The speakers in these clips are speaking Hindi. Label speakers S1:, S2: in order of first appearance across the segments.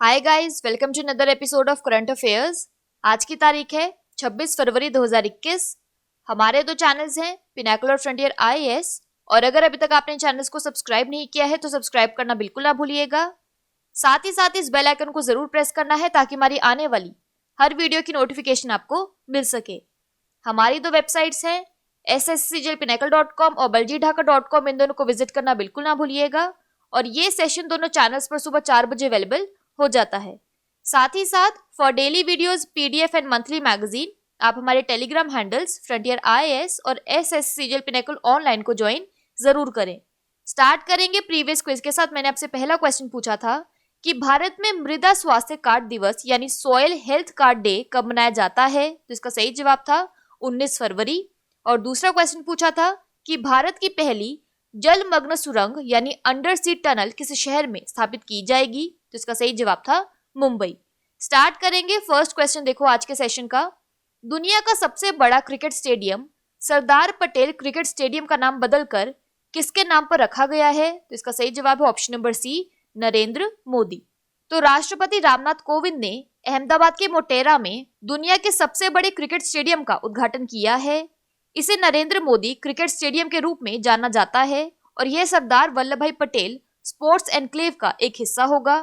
S1: Hi guys, welcome to another episode of current affairs. आज की तारीख है 26 फरवरी 2021। हमारे दो चैनल्स हैं, पिनाकल और फ्रंटियर आईएएस। और अगर अभी तक आपने चैनल्स को सब्सक्राइब नहीं किया है तो सब्सक्राइब करना बिल्कुल ना भूलिएगा। साथ ही साथ इस बेल आइकन को जरूर प्रेस करना है ताकि हमारी आने वाली हर वीडियो की नोटिफिकेशन आपको मिल सके। हमारी दो वेबसाइट्स हैं, sscjlpinacle.com और baljeedhaka.com। इन दोनों को विजिट करना बिल्कुल ना भूलिएगा। और ये सेशन दोनों चैनल्स पर सुबह 4 बजे अवेलेबल हो जाता है। साथ ही साथ for daily videos, PDF and monthly magazine आप हमारे टेलीग्राम हैंडल्स फ्रंटियर आईएएस और एसएससीजीएल पिनाकल ऑनलाइन को ज्वाइन जरूर करें। स्टार्ट करेंगे प्रीवियस क्विज के साथ। मैंने आपसे पहला क्वेश्चन पूछा था कि भारत में मृदा स्वास्थ्य कार्ड दिवस यानी सॉइल हेल्थ कार्ड डे कब मनाया जाता है, तो इसका सही जवाब था 19 फरवरी। और दूसरा क्वेश्चन पूछा था कि भारत की पहली जलमग्न सुरंग यानी अंडर सी टनल किस शहर में स्थापित की जाएगी, तो इसका सही जवाब था मुंबई। स्टार्ट करेंगे फर्स्ट क्वेश्चन। देखो आज के सेशन का, दुनिया का सबसे बड़ा cricket stadium Sardar Patel cricket stadium का नाम बदलकर किसके नाम पर रखा गया है, तो इसका सही जवाब है option number C, Narendra Modi. तो राष्ट्रपति रामनाथ कोविंद ने अहमदाबाद के मोटेरा में दुनिया के सबसे बड़े क्रिकेट स्टेडियम का उद्घाटन किया है। इसे नरेंद्र मोदी क्रिकेट स्टेडियम के रूप में जाना जाता है और यह सरदार वल्लभ भाई पटेल स्पोर्ट्स एनक्लेव का एक हिस्सा होगा।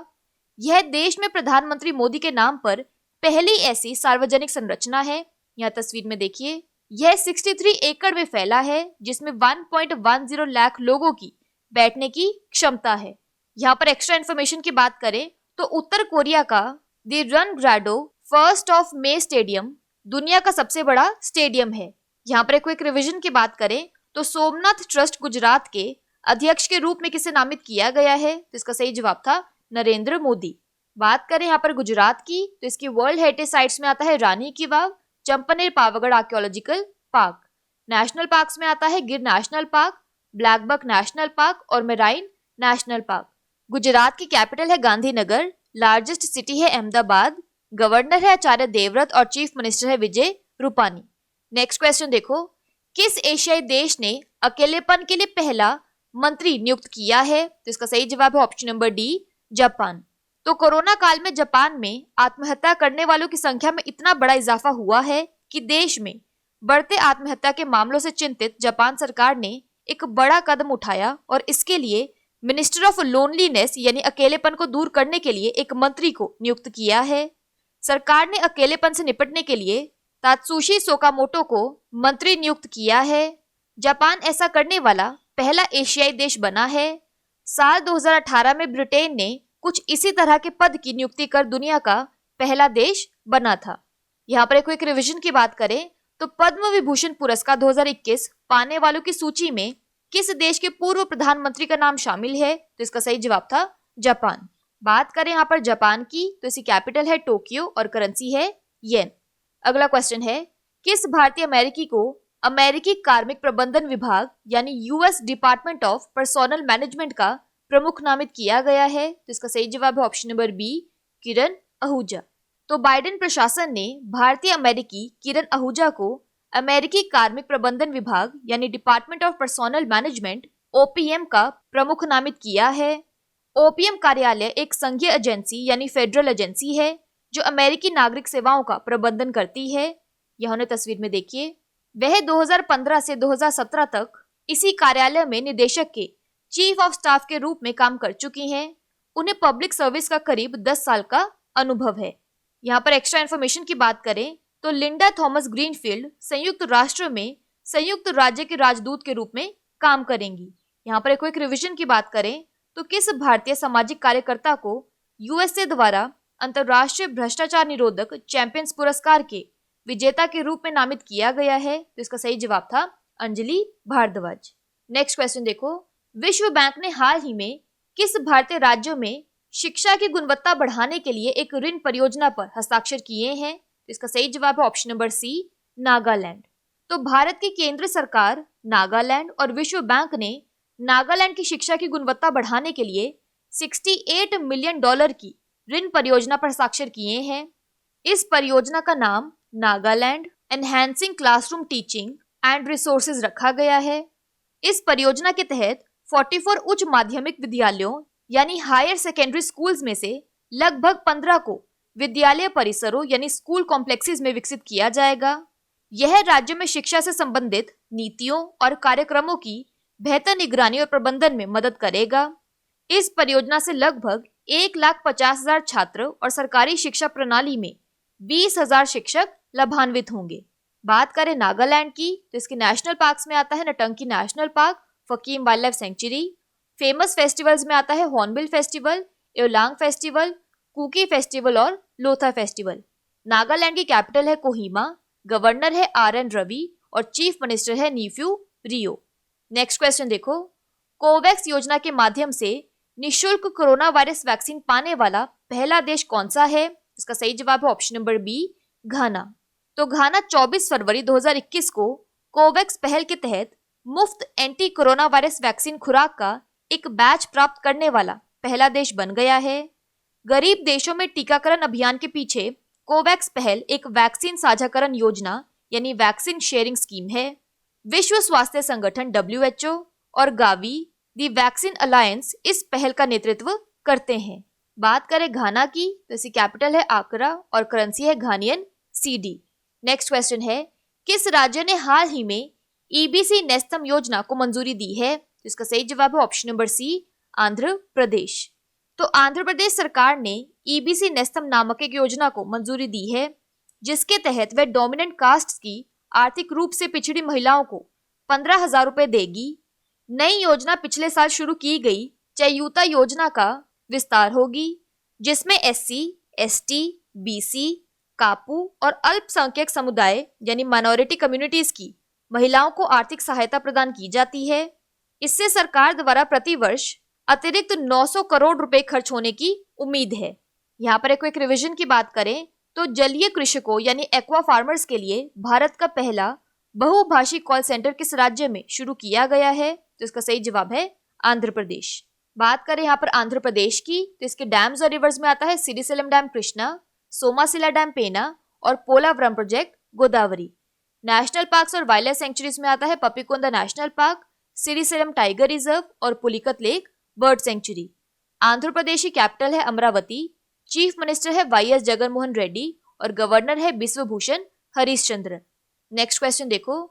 S1: यह देश में प्रधानमंत्री मोदी के नाम पर पहली ऐसी सार्वजनिक संरचना है। यह तस्वीर में देखिए, यह 63 एकड़ में फैला है जिसमें 1.10 लाख लोगों की बैठने की क्षमता है। यहाँ पर एक्स्ट्रा इन्फॉर्मेशन की बात करें तो उत्तर कोरिया का दी रनग्राडो फर्स्ट ऑफ मे स्टेडियम दुनिया का सबसे बड़ा स्टेडियम है। यहाँ पर एक क्विक रिवीजन की बात करें तो सोमनाथ ट्रस्ट गुजरात के अध्यक्ष के रूप में किसे नामित किया गया है, तो इसका सही जवाब था नरेंद्र मोदी। बात करें यहाँ पर गुजरात की तो इसकी वर्ल्ड हेरिटेज साइट्स में आता है Rani ki Vav, Champaner Pavagadh archaeological park. National parks में आता है Gir national park, blackbuck national park और मेराइन नेशनल पार्क। गुजरात की कैपिटल है गांधीनगर, लार्जेस्ट सिटी है अहमदाबाद, गवर्नर है आचार्य देवव्रत और चीफ मिनिस्टर है विजय रूपानी। नेक्स्ट क्वेश्चन देखो, किस एशियाई देश ने अकेलेपन के लिए पहला मंत्री नियुक्त किया है, तो इसका सही जवाब है ऑप्शन नंबर डी, जापान। तो कोरोना काल में जापान में आत्महत्या करने वालों की संख्या में इतना बड़ा इजाफा हुआ है कि देश में बढ़ते आत्महत्या के मामलों से चिंतित जापान सरकार ने एक बड़ा कदम उठाया और इसके लिए मिनिस्टर ऑफ लोनलीनेस यानी अकेलेपन को दूर करने के लिए एक मंत्री को नियुक्त किया है। सरकार ने अकेलेपन से निपटने के लिए तात्सुशी सोकामोटो को मंत्री नियुक्त किया है। जापान ऐसा करने वाला पहला एशियाई देश बना है। साल 2018 में ब्रिटेन ने कुछ इसी तरह के पद की नियुक्ति कर दुनिया का पहला देश बना था। यहाँ पर एक रिवीजन की बात करें तो पद्म विभूषण पुरस्कार 2021 पाने वालों की सूची में किस देश के पूर्व प्रधानमंत्री का नाम शामिल है, तो इसका सही जवाब था जापान। बात करें यहाँ पर जापान की तो इसकी कैपिटल है टोक्यो और करेंसी है येन। अगला क्वेश्चन है, किस भारतीय अमेरिकी को अमेरिकी कार्मिक प्रबंधन विभाग यानी US department of personnel management का प्रमुख नामित किया गया है, तो इसका सही जवाब है ऑप्शन नंबर बी, किरण आहूजा। तो बाइडेन प्रशासन ने भारतीय अमेरिकी किरण आहूजा को अमेरिकी कार्मिक प्रबंधन विभाग यानी department of personnel management OPM का प्रमुख नामित किया है। ओपीएम कार्यालय एक संघीय एजेंसी यानी फेडरल एजेंसी है जो अमेरिकी नागरिक सेवाओं का प्रबंधन करती है। यह उन्हें तस्वीर में देखिए, वह 2015 से 2017 तक इसी कार्यालय में निदेशक के चीफ ऑफ स्टाफ के रूप में काम कर चुकी हैं। उन्हें पब्लिक सर्विस का करीब 10 साल का अनुभव है। यहाँ पर एक्स्ट्रा इन्फॉर्मेशन की बात करें तो लिंडा थॉमस ग्रीनफील्ड संयुक्त राष्ट्र में संयुक्त राज्य के राजदूत के रूप में काम करेंगी। यहाँ पर एक रिवीजन की बात करें तो किस भारतीय सामाजिक कार्यकर्ता को यूएसए द्वारा अंतर्राष्ट्रीय भ्रष्टाचार निरोधक चैंपियंस पुरस्कार के विजेता के रूप में नामित किया गया है, तो इसका सही जवाब था अंजलि भारद्वाज। नेक्स्ट क्वेश्चन देखो, विश्व बैंक ने हाल ही में किस भारतीय राज्यों में शिक्षा की गुणवत्ता बढ़ाने के लिए एक ऋण परियोजना पर हस्ताक्षर किए हैं, तो इसका सही जवाब है ऑप्शन नंबर सी, नागालैंड। तो भारत की केंद्र सरकार, नागालैंड और विश्व बैंक ने नागालैंड की शिक्षा की गुणवत्ता बढ़ाने के लिए $68 मिलियन की ऋण परियोजना पर हस्ताक्षर किए हैं। इस परियोजना का नाम Nagaland enhancing classroom teaching and resources रखा गया है। इस परियोजना के तहत 44 उच्च माध्यमिक विद्यालयों यानी हायर सेकेंडरी स्कूल्स में से लगभग 15 को विद्यालय परिसरों यानी स्कूल कॉम्प्लेक्सेस में विकसित किया जाएगा। यह राज्य में शिक्षा से संबंधित नीतियों और कार्यक्रमों की बेहतर निगरानी और प्रबंधन में मदद करेगा। इस परियोजना से लगभग 1,50,000 छात्र और सरकारी शिक्षा प्रणाली में 20,000 शिक्षक लाभान्वित होंगे। बात करें नागालैंड की तो इसके नेशनल पार्क्स में आता है Ntangki national park, Fakim wildlife sanctuary. Famous festivals में आता है hornbill festival, Aoleang festival, Kuki festival और लोथा फेस्टिवल। नागालैंड की कैपिटल है कोहिमा, गवर्नर है RN रवि और चीफ मिनिस्टर है नीफ्यू रियो। नेक्स्ट क्वेश्चन देखो, कोवैक्स योजना के माध्यम से निशुल्क कोरोना वायरस वैक्सीन पाने वाला पहला देश कौन सा है? इसका सही जवाब है ऑप्शन नंबर बी, घाना। तो घाना 24 फरवरी 2021 को कोवैक्स पहल के तहत मुफ्त एंटी कोरोना वायरस वैक्सीन खुराक का एक बैच प्राप्त करने वाला पहला देश बन गया है। गरीब देशों में टीकाकरण अभियान के पीछे कोवैक्स पहल एक वैक्सीन साझाकरण योजना यानी वैक्सीन शेयरिंग स्कीम है। विश्व स्वास्थ्य संगठन WHO और गावी दी वैक्सीन अलायंस इस पहल का नेतृत्व करते हैं। बात करें घाना की तो इसकी कैपिटल है आकरा और करेंसी है घानियन CD। नेक्स्ट क्वेश्चन है, किस राज्य ने हाल ही में EBC नेस्तम योजना को मंजूरी दी है? तो इसका सही जवाब है ऑप्शन नंबर सी, आंध्र प्रदेश। तो आंध्र प्रदेश सरकार ने EBC नेस्तम नामक एक योजना को मंजूरी दी है, जिसके तहत वह डोमिनेंट कास्ट की आर्थिक रूप से पिछड़ी महिलाओं को 15,000 रुपए देगी। नई योजना पिछले साल शुरू की गई चयूता योजना का विस्तार होगी, जिसमें SC, ST, BC, कापू और अल्पसंख्यक समुदाय यानी माइनॉरिटी कम्युनिटीज की महिलाओं को आर्थिक सहायता प्रदान की जाती है। इससे सरकार द्वारा प्रतिवर्ष अतिरिक्त 900 करोड़ रुपए खर्च होने की उम्मीद है। यहाँ पर एक रिविजन की बात करें तो जलीय कृषकों यानी एक्वा फार्मर्स के लिए भारत का पहला बहुभाषी कॉल सेंटर किस राज्य में शुरू किया गया है? तो इसका सही जवाब है आंध्र प्रदेश। बात करें यहाँ पर आंध्र प्रदेश की तो इसके डैम्स और रिवर्स में आता है श्रीशैलम डैम कृष्णा, सोमासिला डैम पेना और Polavaram project Godavari. National parks और वाइल्ड लाइफ सेंचुरीज में आता है Papikonda national park, Srisailam tiger reserve और Pulicat lake bird sanctuary. Andhra Pradesh की कैपिटल है अमरावती, चीफ मिनिस्टर है YS जगनमोहन रेड्डी और गवर्नर है बिश्वभूषण हरीश चंद्र। नेक्स्ट क्वेश्चन देखो,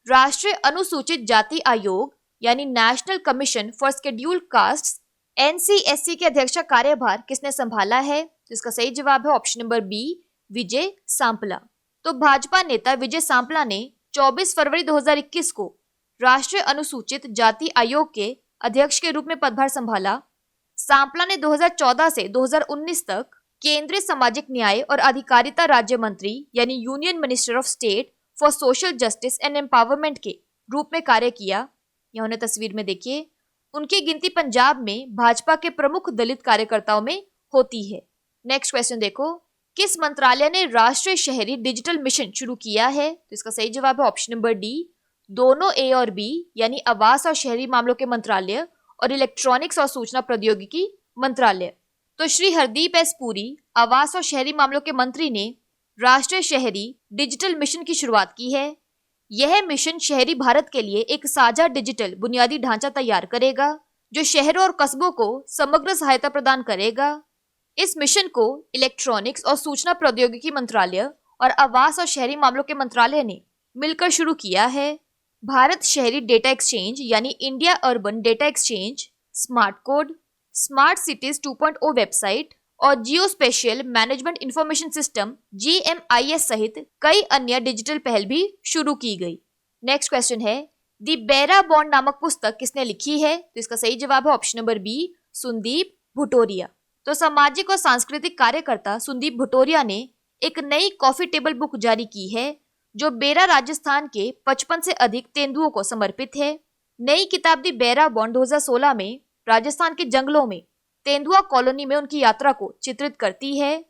S1: राष्ट्रीय अनुसूचित जाति आयोग यानी national commission for scheduled castes NCSC के अध्यक्ष का कार्यभार किसने संभाला है? तो इसका सही जवाब है option number B, Vijay Sampla. तो भाजपा नेता विजय सांपला ने 24 फरवरी 2021 को राष्ट्रीय अनुसूचित जाति आयोग के अध्यक्ष के रूप में पदभार संभाला। सांपला ने 2014 से 2019 तक केंद्रीय सामाजिक न्याय और अधिकारिता राज्य मंत्री यानी union minister of state for social justice and empowerment के रूप में कार्य किया। यह उन्हें तस्वीर में देखिए। उनकी गिनती पंजाब में भाजपा के प्रमुख दलित कार्यकर्ताओं में होती है। नेक्स्ट क्वेश्चन देखो, किस मंत्रालय ने राष्ट्रीय शहरी डिजिटल मिशन शुरू किया है? तो इसका सही जवाब है ऑप्शन नंबर डी, दोनों A और B यानी आवास और शहरी मामलों के मंत्रालय और इलेक्ट्रॉनिक्स और सूचना प्रौद्योगिकी मंत्रालय। तो श्री हरदीप S पुरी आवास और शहरी मामलों के मंत्री ने राष्ट्रीय शहरी डिजिटल मिशन की शुरुआत की है। यह मिशन शहरी भारत के लिए एक साझा डिजिटल बुनियादी ढांचा तैयार करेगा जो शहरों और कस्बों को समग्र सहायता प्रदान करेगा। इस मिशन को इलेक्ट्रॉनिक्स और सूचना प्रौद्योगिकी मंत्रालय और आवास और शहरी मामलों के मंत्रालय ने मिलकर शुरू किया है। भारत शहरी डेटा एक्सचेंज यानी India urban data exchange, smart code, smart cities 2.0 website और geo spatial management information system GMIS सहित कई अन्य डिजिटल पहल भी शुरू की गई। नेक्स्ट क्वेश्चन है, दी बेरा बॉन्ड नामक पुस्तक किसने लिखी है? तो इसका सही जवाब है ऑप्शन नंबर बी, सुंदीप भुटोरिया। तो सामाजिक और सांस्कृतिक कार्यकर्ता सुंदीप भुटोरिया ने एक नई कॉफी टेबल बुक जारी की है जो बेरा राजस्थान के 55 से अधिक तेंदुओं को समर्पित है। नई किताब दी बेरा बॉन्ड 2016 में राजस्थान के जंगलों में तेंदुआ कॉलोनी में उनकी यात्रा को चित्रित करती है।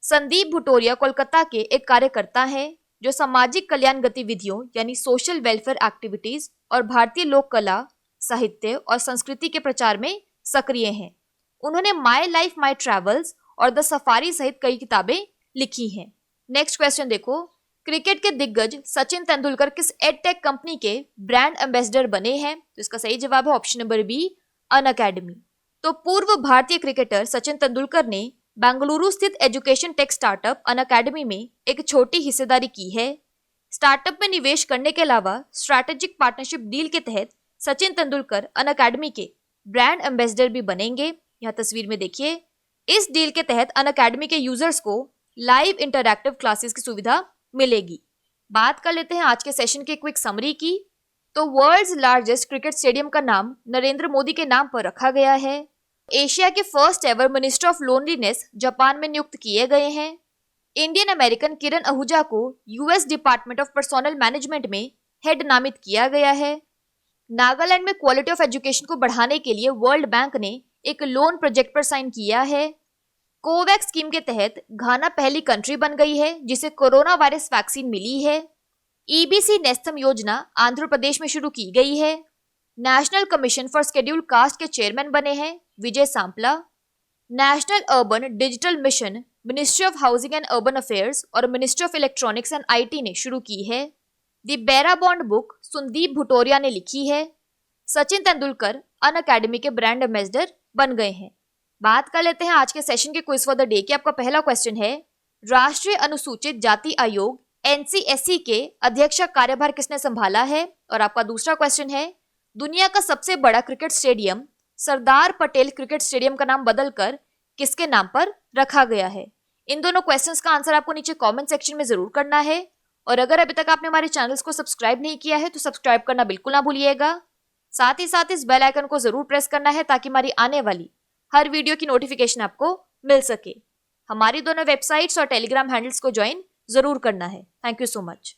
S1: संदीप भुटोरिया कोलकाता के एक कार्यकर्ता है जो सामाजिक कल्याण गतिविधियों यानी सोशल वेलफेयर एक्टिविटीज और भारतीय लोक कला, साहित्य और संस्कृति के प्रचार में सक्रिय हैं। उन्होंने माई लाइफ माई ट्रैवल्स और द सफारी सहित कई किताबें लिखी हैं। नेक्स्ट क्वेश्चन देखो, क्रिकेट के दिग्गज सचिन तेंदुलकर किस एडटेक कंपनी के ब्रांड एम्बेसडर बने हैं? तो इसका सही जवाब है ऑप्शन नंबर बी, अनअकैडमी। तो पूर्व भारतीय क्रिकेटर सचिन तेंदुलकर ने बेंगलुरु स्थित एजुकेशन टेक स्टार्टअप अनअकैडमी में एक छोटी हिस्सेदारी की है। स्टार्टअप में निवेश करने के अलावा स्ट्रैटेजिक पार्टनरशिप डील के तहत सचिन तेंदुलकर अनअकैडमी के ब्रांड एम्बेसडर भी बनेंगे। यह तस्वीर में देखिए। इस डील के तहत अनअकैडमी के यूजर्स को लाइव इंटरैक्टिव क्लासेस की सुविधा मिलेगी। बात कर लेते हैं आज के सेशन के क्विक समरी की। तो वर्ल्ड्स लार्जेस्ट क्रिकेट स्टेडियम का नाम नरेंद्र मोदी के नाम पर रखा गया है। एशिया के first ever minister of loneliness Japan में नियुक्त किए गए हैं। इंडियन अमेरिकन किरण आहूजा को US department of personal management में हेड नामित किया गया है। नागालैंड में क्वालिटी ऑफ एजुकेशन को बढ़ाने के लिए वर्ल्ड बैंक ने एक लोन प्रोजेक्ट पर साइन किया है। कोवैक्स स्कीम के तहत घाना पहली कंट्री बन गई है जिसे कोरोना वायरस वैक्सीन मिली है। ईबीसी नेस्तम योजना आंध्र प्रदेश में शुरू की गई है। National commission for scheduled caste के चेयरमैन बने हैं Vijay Sampla. National urban digital mission ministry of housing and urban affairs और ministry of electronics and IT ने शुरू की है। द बेरा बॉन्ड बुक संदीप भुटोरिया ने लिखी है। सचिन तेंदुलकर अनअकैडमी के ब्रांड एम्बेसडर बन गए हैं। बात कर लेते हैं आज के सेशन के क्विज फॉर द डे की। आपका पहला क्वेश्चन है, राष्ट्रीय अनुसूचित जाति आयोग एनसीएससी के अध्यक्ष का कार्यभार किसने संभाला है? और आपका दूसरा क्वेश्चन है, दुनिया का सबसे बड़ा cricket stadium Sardar Patel cricket stadium का नाम बदलकर किसके नाम पर रखा गया है? इन दोनों क्वेश्चंस का आंसर आपको नीचे कमेंट सेक्शन में जरूर करना है। और अगर अभी तक आपने हमारे चैनल्स को सब्सक्राइब नहीं किया है तो सब्सक्राइब करना बिल्कुल ना भूलिएगा। साथ ही साथ इस बेल आइकन को जरूर प्रेस करना है ताकि हमारी आने वाली हर वीडियो की नोटिफिकेशन आपको मिल सके। हमारी दोनों वेबसाइट्स और टेलीग्राम हैंडल्स को ज्वाइन जरूर करना है। Thank you so much.